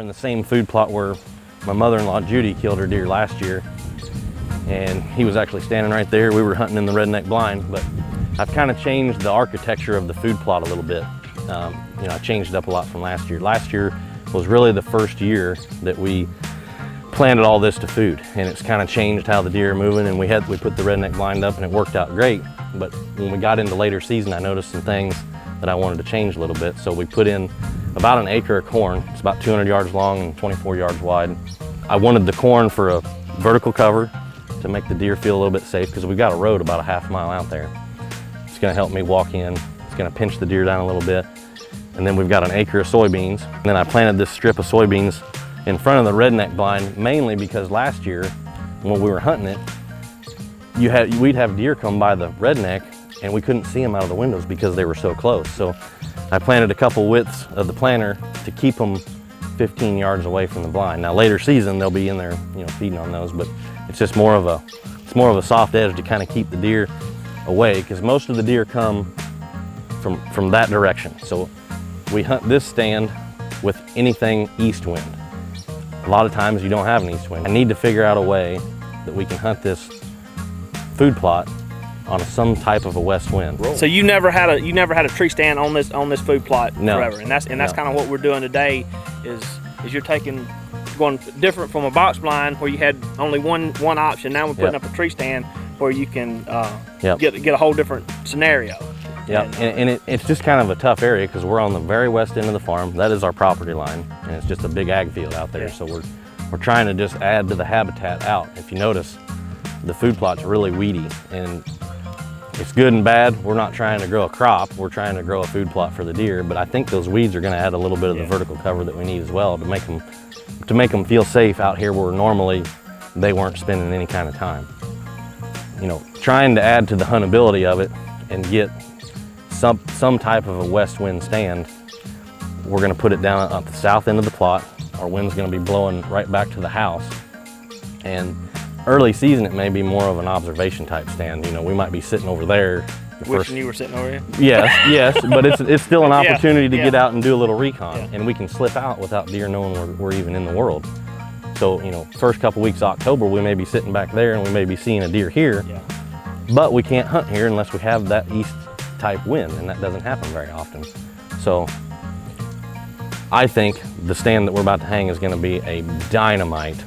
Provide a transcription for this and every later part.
in the same food plot where my mother-in-law Judy killed her deer last year, and he was actually standing right there. We were hunting in the redneck blind, but I've kind of changed the architecture of the food plot a little bit. You know, I changed it up a lot from last year. Last year was really the first year that we planted all this to food, and it's kind of changed how the deer are moving, and we put the redneck blind up and it worked out great. But when we got into later season, I noticed some things that I wanted to change a little bit. So we put in about an acre of corn. It's about 200 yards long and 24 yards wide. I wanted the corn for a vertical cover to make the deer feel a little bit safe, because we've got a road about a half mile out there. It's gonna help me walk in. It's gonna pinch the deer down a little bit. And then we've got an acre of soybeans. And then I planted this strip of soybeans in front of the redneck blind, mainly because last year when we were hunting it, we'd have deer come by the redneck and we couldn't see them out of the windows because they were so close. So I planted a couple widths of the planter to keep them 15 yards away from the blind. Now later season they'll be in there, you know, feeding on those, but it's just more of a soft edge to kind of keep the deer away, because most of the deer come from that direction. So we hunt this stand with anything east wind. A lot of times you don't have an east wind. I need to figure out a way that we can hunt this food plot on some type of a west wind. So you never had a tree stand on this food plot forever, and that's kind of what we're doing today. Is you're going different from a box blind where you had only one option. Now we're putting up a tree stand where you can get a whole different scenario. Yeah, and it's just kind of a tough area because we're on the very west end of the farm. That is our property line, and it's just a big ag field out there. Yeah. So we're trying to just add to the habitat out. If you notice, the food plot's really weedy, and it's good and bad. We're not trying to grow a crop. We're trying to grow a food plot for the deer. But I think those weeds are going to add a little bit of the vertical cover that we need as well to make them feel safe out here where normally they weren't spending any kind of time. You know, trying to add to the huntability of it and get some type of a west wind stand. We're going to put it down at the south end of the plot. Our wind's going to be blowing right back to the house. And early season, it may be more of an observation type stand. You know, we might be sitting over there. Wishing you were sitting over here? Yes, but it's still an opportunity to get out and do a little recon. And we can slip out without deer knowing we're even in the world. So, you know, first couple weeks of October, we may be sitting back there and we may be seeing a deer here. Yeah. But we can't hunt here unless we have that east type wind, and that doesn't happen very often. So I think the stand that we're about to hang is going to be a dynamite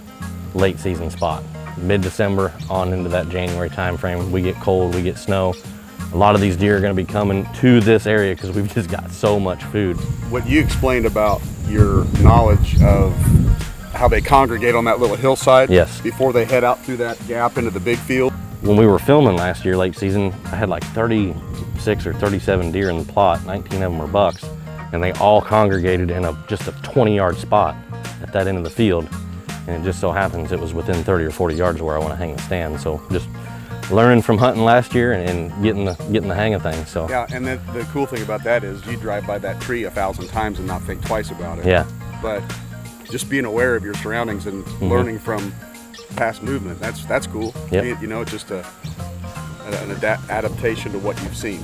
late season spot. Mid-December on into that January time frame, we get cold, we get snow. A lot of these deer are going to be coming to this area because we've just got so much food. What you explained about your knowledge of how they congregate on that little hillside before they head out through that gap into the big field. When we were filming last year, late season, I had like 36 or 37 deer in the plot. 19 of them were bucks, and they all congregated in just a 20-yard spot at that end of the field. And it just so happens it was within 30 or 40 yards of where I want to hang the stand. So just learning from hunting last year and getting the hang of things. So yeah, and the cool thing about that is you drive by that tree 1,000 times and not think twice about it. Yeah. But just being aware of your surroundings and learning from past movement, that's cool. Yep. You know, it's just an adaptation to what you've seen.